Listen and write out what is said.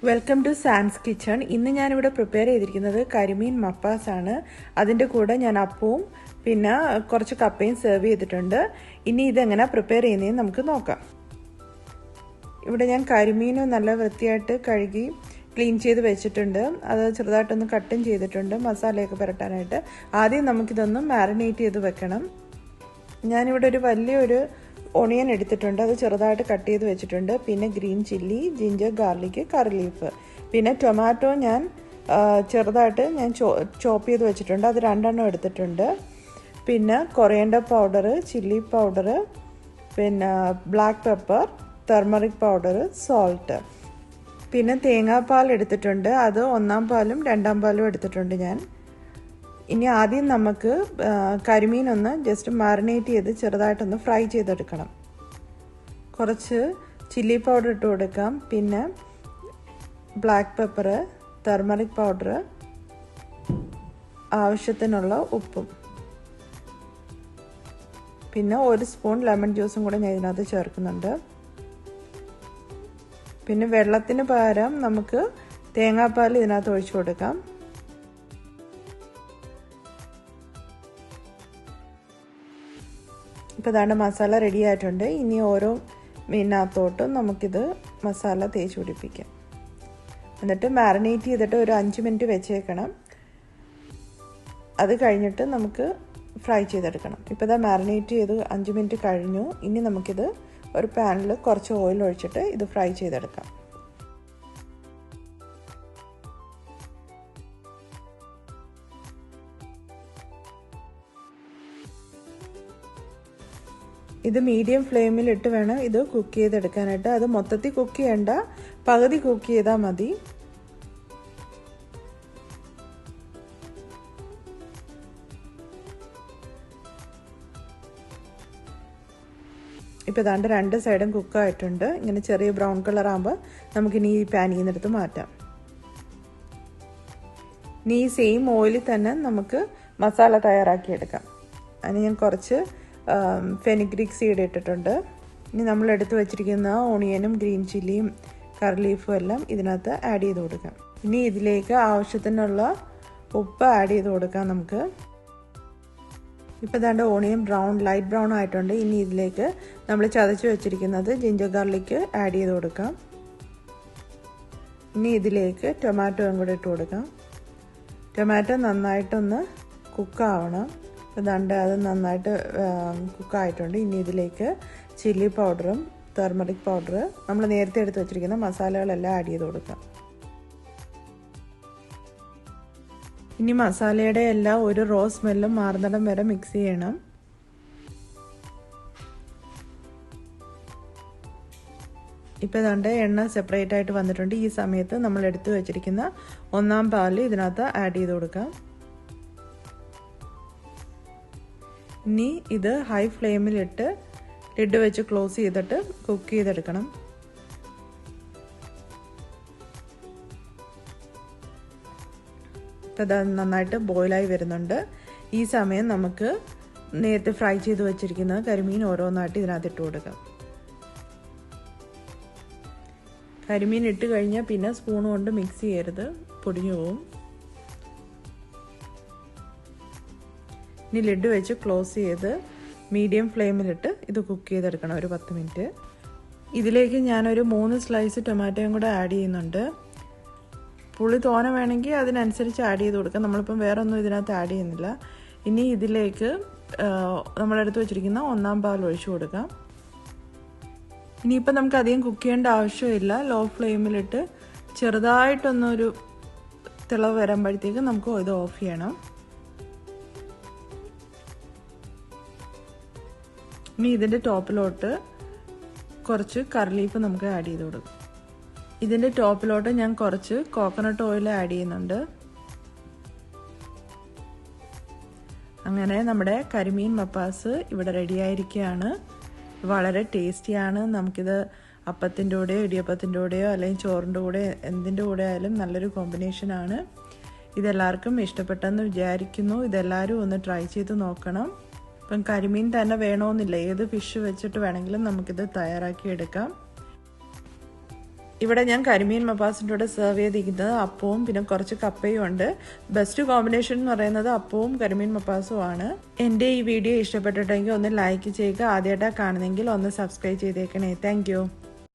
Welcome to sans kitchen. ഇന്ന് ഞാനിവിടെ prepare ചെയ്തിരിക്കുന്നത് കരിമീൻ മപ്പാസ് ആണ്. അതിൻ്റെ കൂടെ ഞാൻ അപ്പവും പിന്നെ കുറച്ച് കപ്പയും സെർവ് ചെയ്തിട്ടുണ്ട്. ഇനി ഇതെങ്ങനെ പ്രിപ്പയർ ചെയ്യുന്നതെന്ന് നമുക്ക് നോക്കാം. ഇവിടെ ഞാൻ കരിമീൻ നല്ല വൃത്തിയായിട്ട് കഴുകി ക്ലീൻ ചെയ്ത് വെച്ചിട്ടുണ്ട്. അത് ചെറുതായിട്ടൊന്ന് കട്ടും ചെയ്തിട്ടുണ്ട് മസാലയൊക്കെ പുരട്ടാനായിട്ട്. ആദ്യം നമുക്കിതൊന്ന് മാരിനേറ്റ് ചെയ്ത് വെക്കണം. ഞാനിവിടെ ഒരു വലിയൊരു ഓണിയൻ എടുത്തിട്ടുണ്ട്, അത് ചെറുതായിട്ട് കട്ട് ചെയ്ത് വെച്ചിട്ടുണ്ട്. പിന്നെ ഗ്രീൻ ചില്ലി, ജിഞ്ചർ ഗാർലിക്, കറി ലീഫ്, പിന്നെ ടൊമാറ്റോ ഞാൻ ചെറുതായിട്ട് ചോപ്പ് ചെയ്ത് വെച്ചിട്ടുണ്ട്, അത് 2 എണ്ണം എടുത്തിട്ടുണ്ട്. പിന്നെ കൊറിയാണ്ടർ പൗഡർ, ചില്ലി പൗഡർ, പിന്നെ black pepper, turmeric powder, salt, പിന്നെ തേങ്ങാപ്പാൽ എടുത്തിട്ടുണ്ട്. അത് 1-ാം പാലും 2-ാം പാലും എടുത്തിട്ടുണ്ട് ഞാൻ. ഇനി ആദ്യം നമുക്ക് കരിമീൻ ഒന്ന് ജസ്റ്റ് മാരിനേറ്റ് ചെയ്ത് ചെറുതായിട്ടൊന്ന് ഫ്രൈ ചെയ്തെടുക്കണം. കുറച്ച് ചില്ലി പൗഡർ ഇട്ട് കൊടുക്കാം, പിന്നെ ബ്ലാക്ക് പെപ്പർ, ടർമറിക് പൗഡർ, ആവശ്യത്തിനുള്ള ഉപ്പും, പിന്നെ 1 സ്പൂൺ ലെമൺ ജ്യൂസും കൂടെ ഞാൻ ഇതിനകത്ത് ചേർക്കുന്നുണ്ട്. പിന്നെ വെള്ളത്തിന് പകരം നമുക്ക് തേങ്ങാപ്പാൽ ഇതിനകത്ത് ഒഴിച്ചു കൊടുക്കാം. ഇപ്പോൾ ഇതാണ്ട് മസാല റെഡി ആയിട്ടുണ്ട്. ഇനി ഓരോ മീനിനകത്തോട്ടും നമുക്കിത് മസാല തേച്ച് പിടിപ്പിക്കാം. എന്നിട്ട് മാരിനേറ്റ് ചെയ്തിട്ട് ഒരു 5 മിനിറ്റ് വെച്ചേക്കണം. അത് കഴിഞ്ഞിട്ട് നമുക്ക് ഫ്രൈ ചെയ്തെടുക്കണം. ഇപ്പോൾ ഇതാ മാരിനേറ്റ് ചെയ്ത് 5 മിനിറ്റ് കഴിഞ്ഞു. ഇനി നമുക്കിത് ഒരു പാനിൽ കുറച്ച് ഓയിൽ ഒഴിച്ചിട്ട് ഇത് ഫ്രൈ ചെയ്തെടുക്കാം. ഇത് മീഡിയം ഫ്ലെയിമിലിട്ട് വേണം ഇത് കുക്ക് ചെയ്തെടുക്കാനായിട്ട്. അത് മൊത്തത്തിൽ കുക്ക് ചെയ്യണ്ട, പകുതി കുക്ക് ചെയ്താൽ മതി. ഇപ്പോൾ ഇതാണ്ട് 2 സൈഡും കുക്കായിട്ടുണ്ട്. ഇങ്ങനെ ചെറിയ ബ്രൗൺ കളർ ആകുമ്പോൾ നമുക്കിനി ഈ പാനിൽ നിന്നെടുത്ത് മാറ്റാം. ഇനി ഈ സെയിം ഓയിലിൽ തന്നെ നമുക്ക് മസാല തയ്യാറാക്കിയെടുക്കാം. അതിന് ഞാൻ കുറച്ച് ഫെനിഗ്രിക് സീഡ് ഇട്ടിട്ടുണ്ട്. ഇനി നമ്മൾ എടുത്ത് വെച്ചിരിക്കുന്ന ഓണിയനും ഗ്രീൻ ചില്ലിയും കറി ലീഫും എല്ലാം ഇതിനകത്ത് ആഡ് ചെയ്ത് കൊടുക്കാം. ഇനി ഇതിലേക്ക് ആവശ്യത്തിനുള്ള ഉപ്പ് ആഡ് ചെയ്ത് കൊടുക്കാം നമുക്ക്. ഇപ്പോൾ ഇതാണ്ട് ഓണിയൻ ലൈറ്റ് ബ്രൗൺ ആയിട്ടുണ്ട്. ഇനി ഇതിലേക്ക് നമ്മൾ ചതച്ച് വെച്ചിരിക്കുന്നത് ജിഞ്ചർ ഗാർലിക് ആഡ് ചെയ്ത് കൊടുക്കാം. ഇനി ഇതിലേക്ക് ടൊമാറ്റോയും കൂടെ ഇട്ട് കൊടുക്കാം. ടൊമാറ്റോ നന്നായിട്ടൊന്ന് കുക്കാവണം. ഇതാണ്ട് അത് നന്നായിട്ട് കുക്കായിട്ടുണ്ട്. ഇനി ഇതിലേക്ക് ചില്ലി പൗഡറും ടർമറിക് പൗഡർ, നമ്മൾ നേരത്തെ എടുത്ത് വെച്ചിരിക്കുന്ന മസാലകളെല്ലാം ആഡ് ചെയ്ത് കൊടുക്കാം. ഇനി മസാലയുടെ എല്ലാം ഒരു റോ സ്മെല്ലും മാറുന്നിടം വരെ മിക്സ് ചെയ്യണം. ഇപ്പോൾ ഇതാണ്ട് എണ്ണ സെപ്പറേറ്റ് ആയിട്ട് വന്നിട്ടുണ്ട്. ഈ സമയത്ത് നമ്മൾ എടുത്ത് വെച്ചിരിക്കുന്ന 1-ാം പാല് ഇതിനകത്ത് ആഡ് ചെയ്ത് കൊടുക്കാം. ഇനി ഇത് ഹൈ ഫ്ലെയിമിലിട്ട് ലിഡ് വെച്ച് ക്ലോസ് ചെയ്തിട്ട് കുക്ക് ചെയ്തെടുക്കണം. ഇപ്പോൾ ഇത് നന്നായിട്ട് ബോയിലായി വരുന്നുണ്ട്. ഈ സമയം നമുക്ക് നേരത്തെ ഫ്രൈ ചെയ്ത് വെച്ചിരിക്കുന്ന കരിമീൻ ഓരോന്നായിട്ട് ഇതിനകത്ത് ഇട്ട് കൊടുക്കാം. കരിമീൻ ഇട്ട് കഴിഞ്ഞാൽ പിന്നെ സ്പൂൺ കൊണ്ട് മിക്സ് ചെയ്യരുത്, പൊടിഞ്ഞു പോവും. ഇനി ലിഡ് വെച്ച് ക്ലോസ് ചെയ്ത് മീഡിയം ഫ്ലെയിമിലിട്ട് ഇത് കുക്ക് ചെയ്തെടുക്കണം ഒരു 10 മിനിറ്റ്. ഇതിലേക്ക് ഞാനൊരു 3 സ്ലൈസ് ടൊമാറ്റോയും കൂടെ ആഡ് ചെയ്യുന്നുണ്ട്. പുളി തോനെ വേണമെങ്കിൽ അതിനനുസരിച്ച് ആഡ് ചെയ്ത് കൊടുക്കാം. നമ്മളിപ്പം വേറെ ഒന്നും ഇതിനകത്ത് ആഡ് ചെയ്യുന്നില്ല. ഇനി ഇതിലേക്ക് നമ്മളെടുത്ത് വെച്ചിരിക്കുന്ന 1-ാം പാൽ ഒഴിച്ചു കൊടുക്കാം. ഇനിയിപ്പം നമുക്ക് അധികം കുക്ക് ചെയ്യേണ്ട ആവശ്യമില്ല. ലോ ഫ്ലെയിമിലിട്ട് ചെറുതായിട്ടൊന്നൊരു തിളവ് വരുമ്പോഴത്തേക്ക് നമുക്ക് ഇത് ഓഫ് ചെയ്യണം. ഇനി ഇതിൻ്റെ ടോപ്പിലോട്ട് കുറച്ച് കറി ലീഫ് നമുക്ക് ആഡ് ചെയ്ത് കൊടുക്കും. ഇതിൻ്റെ ടോപ്പിലോട്ട് ഞാൻ കുറച്ച് കോക്കനട്ട് ഓയിൽ ആഡ് ചെയ്യുന്നുണ്ട്. അങ്ങനെ നമ്മുടെ കരിമീൻ മപ്പാസ് ഇവിടെ റെഡി ആയിരിക്കുകയാണ്. വളരെ ടേസ്റ്റിയാണ്. നമുക്കിത് അപ്പത്തിൻ്റെ കൂടെയോ ഇടിയപ്പത്തിൻ്റെ കൂടെയോ അല്ലെങ്കിൽ ചോറിൻ്റെ കൂടെ എന്തിൻ്റെ കൂടെ ആയാലും നല്ലൊരു കോമ്പിനേഷനാണ്. ഇതെല്ലാവർക്കും ഇഷ്ടപ്പെട്ടെന്ന് വിചാരിക്കുന്നു. ഇതെല്ലാവരും ഒന്ന് ട്രൈ ചെയ്ത് നോക്കണം. ഇപ്പം കരിമീൻ തന്നെ വേണമെന്നില്ല, ഏത് ഫിഷ് വെച്ചിട്ട് വേണമെങ്കിലും നമുക്കിത് തയ്യാറാക്കി എടുക്കാം. ഇവിടെ ഞാൻ കരിമീൻ മപ്പാസിൻ്റെ കൂടെ സെർവ് ചെയ്തിരിക്കുന്നത് അപ്പവും പിന്നെ കുറച്ച് കപ്പയും ഉണ്ട്. ബെസ്റ്റ് കോമ്പിനേഷൻ എന്ന് പറയുന്നത് അപ്പവും കരിമീൻ മപ്പാസും ആണ്. എൻ്റെ ഈ വീഡിയോ ഇഷ്ടപ്പെട്ടിട്ടെങ്കിൽ ഒന്ന് ലൈക്ക് ചെയ്യുക. ആദ്യമായിട്ടാണ് കാണുന്നെങ്കിൽ ഒന്ന് സബ്സ്ക്രൈബ് ചെയ്തേക്കണേ. താങ്ക്